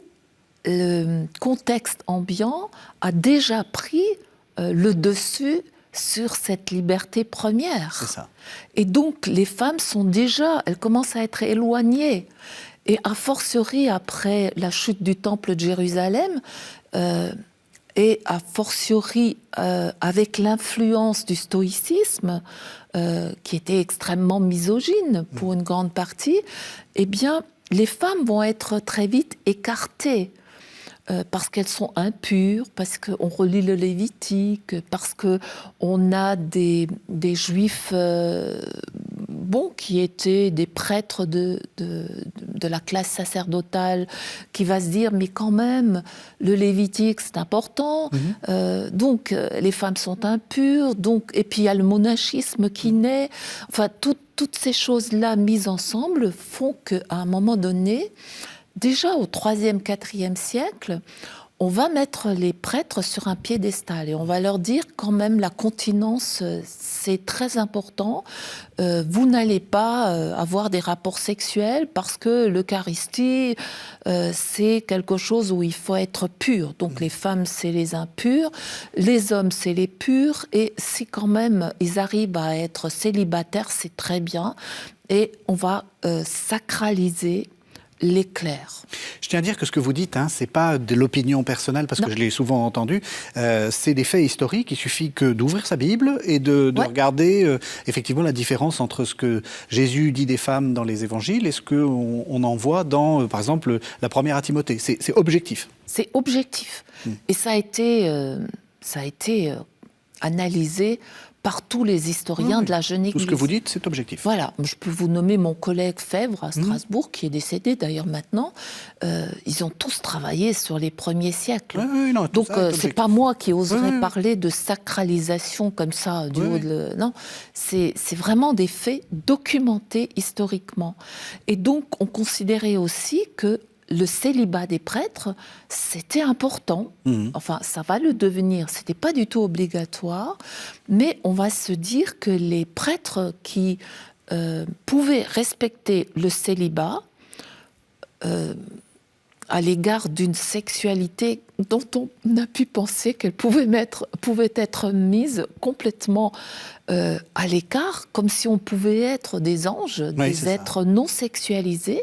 le contexte ambiant a déjà pris le dessus sur cette liberté première. C'est ça. Et donc, les femmes elles commencent à être éloignées. Et a fortiori, après la chute du temple de Jérusalem, et a fortiori avec l'influence du stoïcisme, qui était extrêmement misogyne pour une grande partie, eh bien, les femmes vont être très vite écartées. Parce qu'elles sont impures, parce qu'on relit le Lévitique, parce qu'on a des juifs qui étaient des prêtres de la classe sacerdotale, qui va se dire, mais quand même, le Lévitique, c'est important, donc les femmes sont impures, et puis il y a le monachisme qui naît. Enfin, toutes ces choses-là mises ensemble font qu'à un moment donné, déjà au 3e, 4e siècle, on va mettre les prêtres sur un piédestal et on va leur dire quand même la continence, c'est très important. Vous n'allez pas avoir des rapports sexuels parce que l'Eucharistie, c'est quelque chose où il faut être pur. Donc les femmes, c'est les impurs, les hommes, c'est les purs. Et si quand même ils arrivent à être célibataires, c'est très bien. Et on va sacraliser l'éclair. Je tiens à dire que ce que vous dites, c'est pas de l'opinion personnelle, parce que je l'ai souvent entendu, c'est des faits historiques. Il suffit que d'ouvrir sa Bible et de regarder effectivement la différence entre ce que Jésus dit des femmes dans les évangiles et ce qu'on en voit dans, par exemple, la première à Timothée. C'est objectif. C'est objectif. Et ça a été analysé par tous les historiens de la jeune Église. Tout ce que vous dites, c'est objectif. Voilà. Je peux vous nommer mon collègue Fèvre à Strasbourg, qui est décédé d'ailleurs maintenant. Ils ont tous travaillé sur les premiers siècles. Donc, c'est pas moi qui oserais parler de sacralisation comme ça, du haut de... Non, c'est vraiment des faits documentés historiquement. Et donc, on considérait aussi que le célibat des prêtres, c'était important. Enfin, ça va le devenir. C'était pas du tout obligatoire, mais on va se dire que les prêtres qui pouvaient respecter le célibat à l'égard d'une sexualité dont on a pu penser qu'elle pouvait être mise complètement à l'écart, comme si on pouvait être des anges, des êtres non sexualisés.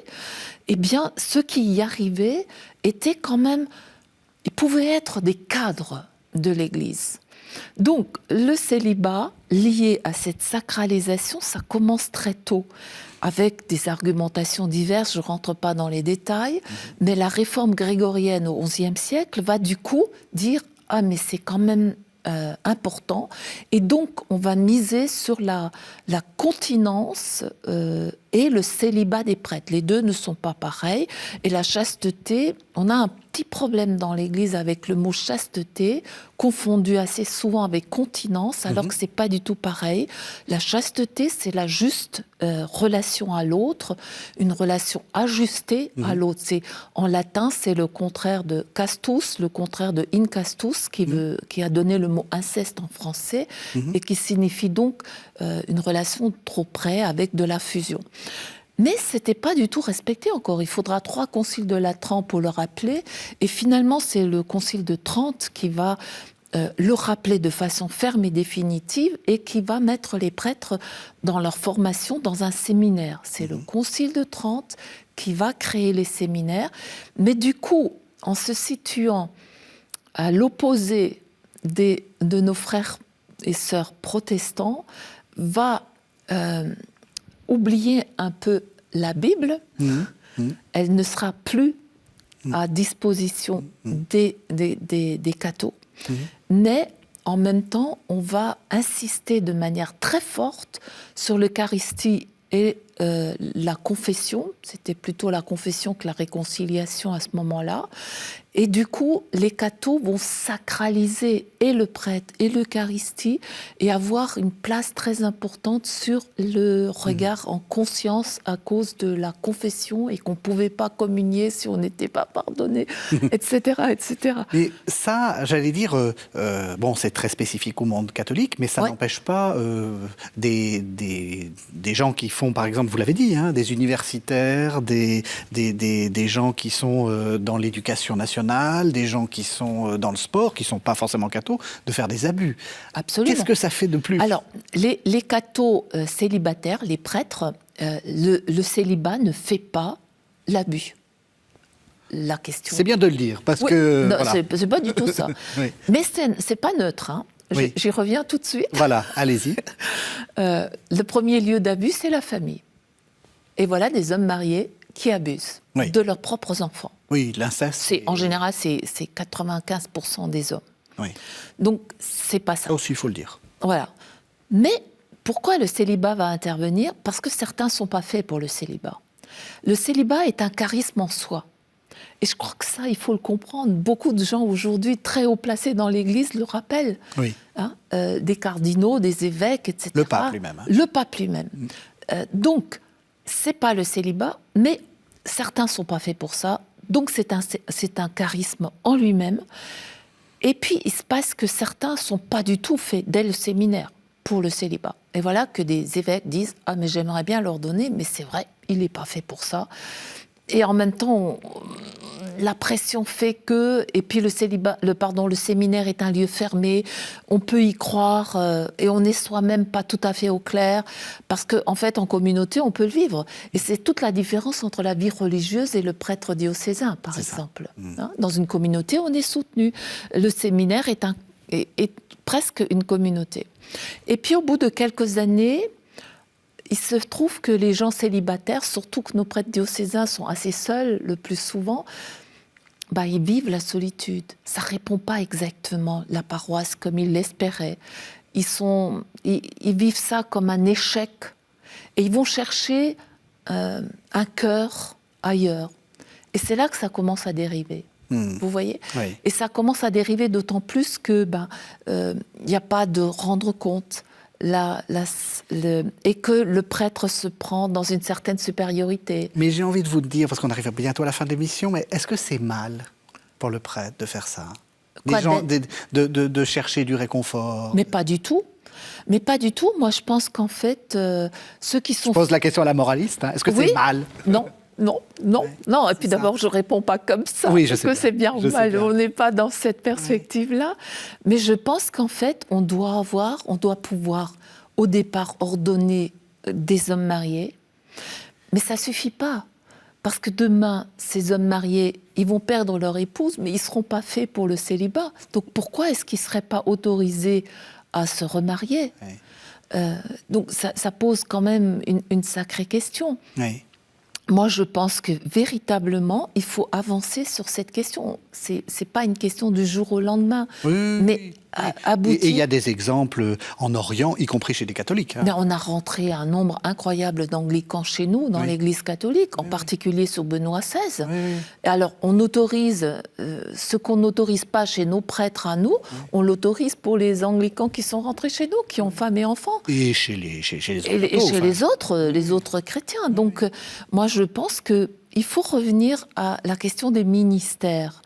Eh bien, ceux qui y arrivaient étaient quand même... Ils pouvaient être des cadres de l'Église. Donc, le célibat, lié à cette sacralisation, ça commence très tôt, avec des argumentations diverses, je ne rentre pas dans les détails, mais la réforme grégorienne au XIe siècle va du coup dire « Ah, mais c'est quand même... important ». Et donc, on va miser sur la continence et le célibat des prêtres. Les deux ne sont pas pareils. Et la chasteté, on a un petit problème dans l'Église avec le mot chasteté, confondu assez souvent avec continence, alors que c'est pas du tout pareil. La chasteté, c'est la juste relation à l'autre, une relation ajustée à l'autre. En latin, c'est le contraire de castus, le contraire de incastus, qui a donné le mot inceste en français, et qui signifie donc une relation trop près avec de la fusion. Mais ce n'était pas du tout respecté encore. Il faudra 3 conciles de Latran pour le rappeler. Et finalement, c'est le concile de Trente qui va le rappeler de façon ferme et définitive et qui va mettre les prêtres dans leur formation dans un séminaire. C'est le concile de Trente qui va créer les séminaires. Mais du coup, en se situant à l'opposé de nos frères et sœurs protestants, va oublier un peu la Bible. Elle ne sera plus à disposition des cathos. Mais en même temps, on va insister de manière très forte sur l'Eucharistie et la confession, c'était plutôt la confession que la réconciliation à ce moment-là. Et du coup, les cathos vont sacraliser et le prêtre et l'Eucharistie et avoir une place très importante sur le regard en conscience à cause de la confession et qu'on ne pouvait pas communier si on n'était pas pardonné, etc., etc. Mais ça, j'allais dire, bon, c'est très spécifique au monde catholique, mais ça n'empêche pas des gens qui font, par exemple, vous l'avez dit, hein, des universitaires, des gens qui sont dans l'éducation nationale, des gens qui sont dans le sport, qui ne sont pas forcément cathos, de faire des abus. Absolument. Qu'est-ce que ça fait de plus ? Alors, les cathos célibataires, les prêtres, le célibat ne fait pas l'abus. La question. C'est bien de le dire, parce que... Non, voilà. c'est pas du tout ça. Oui. Mais c'est pas neutre, hein. Oui. J'y reviens tout de suite. Voilà, allez-y. Le premier lieu d'abus, c'est la famille. Et voilà des hommes mariés qui abusent de leurs propres enfants. Oui, l'inceste. En général, c'est 95% des hommes. Oui. Donc, c'est pas ça. Ça aussi, il faut le dire. Voilà. Mais pourquoi le célibat va intervenir ? Parce que certains ne sont pas faits pour le célibat. Le célibat est un charisme en soi. Et je crois que ça, il faut le comprendre. Beaucoup de gens aujourd'hui, très haut placés dans l'Église, le rappellent. Oui. Hein, des cardinaux, des évêques, etc. Le pape lui-même. Hein. Le pape lui-même. Donc, c'est pas le célibat, mais certains sont pas faits pour ça. Donc, c'est un charisme en lui-même. Et puis, il se passe que certains sont pas du tout faits dès le séminaire pour le célibat. Et voilà que des évêques disent « Ah, mais j'aimerais bien l'ordonner, mais c'est vrai, il n'est pas fait pour ça. » Et en même temps, la pression fait que, et puis le séminaire est un lieu fermé, on peut y croire et on n'est soi-même pas tout à fait au clair, parce qu'en fait, en communauté, on peut le vivre. Et c'est toute la différence entre la vie religieuse et le prêtre diocésain, par exemple. Hein, dans une communauté, on est soutenu. Le séminaire est presque une communauté. Et puis, au bout de quelques années, il se trouve que les gens célibataires, surtout que nos prêtres diocésains sont assez seuls le plus souvent, ils vivent la solitude. Ça ne répond pas exactement la paroisse comme ils l'espéraient. Ils vivent ça comme un échec. Et ils vont chercher un cœur ailleurs. Et c'est là que ça commence à dériver. Vous voyez ? Oui. Et ça commence à dériver d'autant plus que n'y a pas de rendre compte. Et que le prêtre se prend dans une certaine supériorité. Mais j'ai envie de vous dire, parce qu'on arrive bientôt à la fin de l'émission, mais est-ce que c'est mal pour le prêtre de faire ça ? De chercher du réconfort ? Mais pas du tout. Mais pas du tout. Moi, je pense qu'en fait, ceux qui sont... Je pose la question à la moraliste. Hein. Est-ce que c'est mal ? Non. Et puis d'abord, je ne réponds pas comme ça, parce que c'est bien ou mal. On n'est pas dans cette perspective-là. Mais je pense qu'en fait, on doit pouvoir, au départ, ordonner des hommes mariés. Mais ça ne suffit pas. Parce que demain, ces hommes mariés, ils vont perdre leur épouse, mais ils ne seront pas faits pour le célibat. Donc pourquoi est-ce qu'ils ne seraient pas autorisés à se remarier ? Donc ça pose quand même une sacrée question. Oui. Moi, je pense que véritablement, il faut avancer sur cette question. C'est pas une question du jour au lendemain, mais aboutir. Et il y a des exemples en Orient, y compris chez les catholiques. Hein. On a rentré un nombre incroyable d'anglicans chez nous, dans l'Église catholique, en particulier sur Benoît XVI. Et alors, on autorise ce qu'on n'autorise pas chez nos prêtres à nous, on l'autorise pour les anglicans qui sont rentrés chez nous, qui ont femmes et enfants. Et chez les autres. Et chez les autres chrétiens. Donc, moi, je pense qu'il faut revenir à la question des ministères.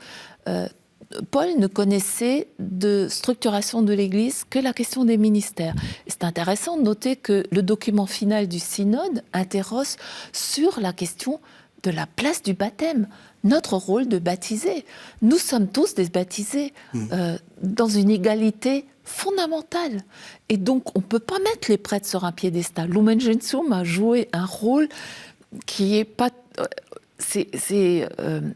Paul ne connaissait de structuration de l'Église que la question des ministères. C'est intéressant de noter que le document final du synode interroge sur la question de la place du baptême, notre rôle de baptisés. Nous sommes tous des baptisés dans une égalité fondamentale. Et donc, on ne peut pas mettre les prêtres sur un piédestal. Lumen Gentium a joué un rôle qui n'est pas... C'est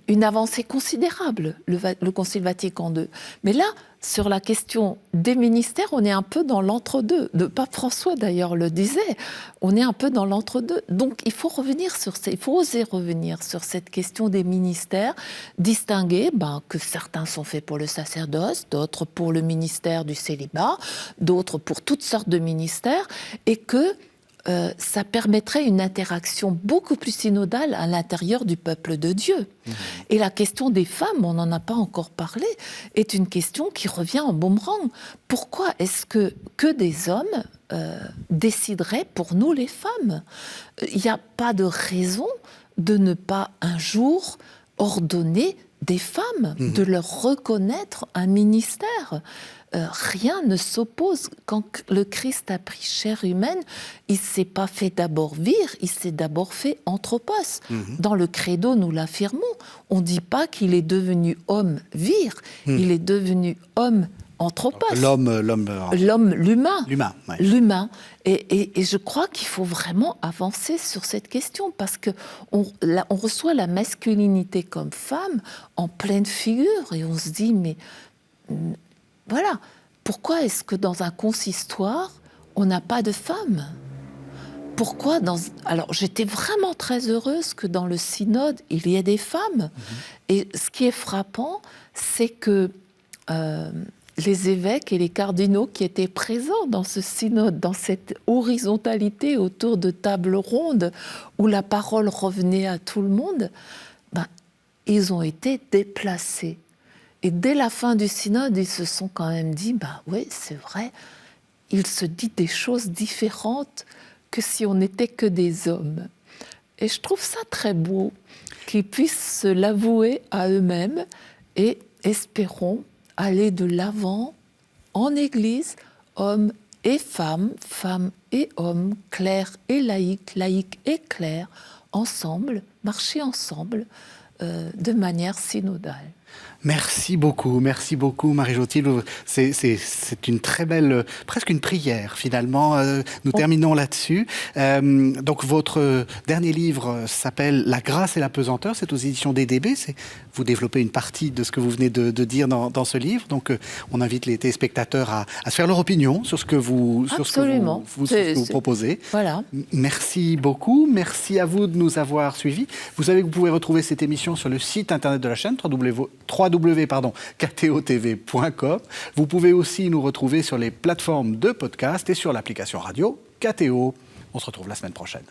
une avancée considérable, le Concile Vatican II. Mais là, sur la question des ministères, on est un peu dans l'entre-deux. Le pape François, d'ailleurs, le disait. On est un peu dans l'entre-deux. Donc, il faut oser revenir sur cette question des ministères, distinguer que certains sont faits pour le sacerdoce, d'autres pour le ministère du célibat, d'autres pour toutes sortes de ministères, et que ça permettrait une interaction beaucoup plus synodale à l'intérieur du peuple de Dieu. Et la question des femmes, on n'en a pas encore parlé, est une question qui revient en boomerang. Pourquoi est-ce que des hommes décideraient pour nous les femmes? Il n'y a pas de raison de ne pas un jour ordonner des femmes, de leur reconnaître un ministère. Rien ne s'oppose. Quand le Christ a pris chair humaine, il ne s'est pas fait d'abord vire, il s'est d'abord fait anthropos. Dans le credo, nous l'affirmons. On ne dit pas qu'il est devenu homme vire, il est devenu homme anthropos. L'humain. L'humain, ouais. L'humain. Et je crois qu'il faut vraiment avancer sur cette question parce qu'on reçoit la masculinité comme femme en pleine figure et on se dit, mais voilà, pourquoi est-ce que dans un consistoire, on n'a pas de femmes ? Pourquoi Alors, j'étais vraiment très heureuse que dans le synode, il y ait des femmes. Et ce qui est frappant, c'est que les évêques et les cardinaux qui étaient présents dans ce synode, dans cette horizontalité autour de tables rondes où la parole revenait à tout le monde, ils ont été déplacés. Et dès la fin du synode, ils se sont quand même dit, oui, c'est vrai, il se dit des choses différentes que si on n'était que des hommes. Et je trouve ça très beau qu'ils puissent se l'avouer à eux-mêmes et espérons aller de l'avant en Église, hommes et femmes, femmes et hommes, clercs et laïcs, laïcs et clercs, ensemble, marcher ensemble de manière synodale. Merci beaucoup Marie-Jotilde. C'est une très belle, presque une prière finalement. Nous terminons là-dessus. Donc votre dernier livre s'appelle La grâce et la pesanteur, c'est aux éditions DDB. Vous développez une partie de ce que vous venez de dire dans ce livre. Donc on invite les téléspectateurs à se faire leur opinion sur ce que vous proposez. Voilà. Merci beaucoup. Merci à vous de nous avoir suivis. Vous savez que vous pouvez retrouver cette émission sur le site internet de la chaîne www.ktotv.com. Vous pouvez aussi nous retrouver sur les plateformes de podcast et sur l'application radio KTO. On se retrouve la semaine prochaine.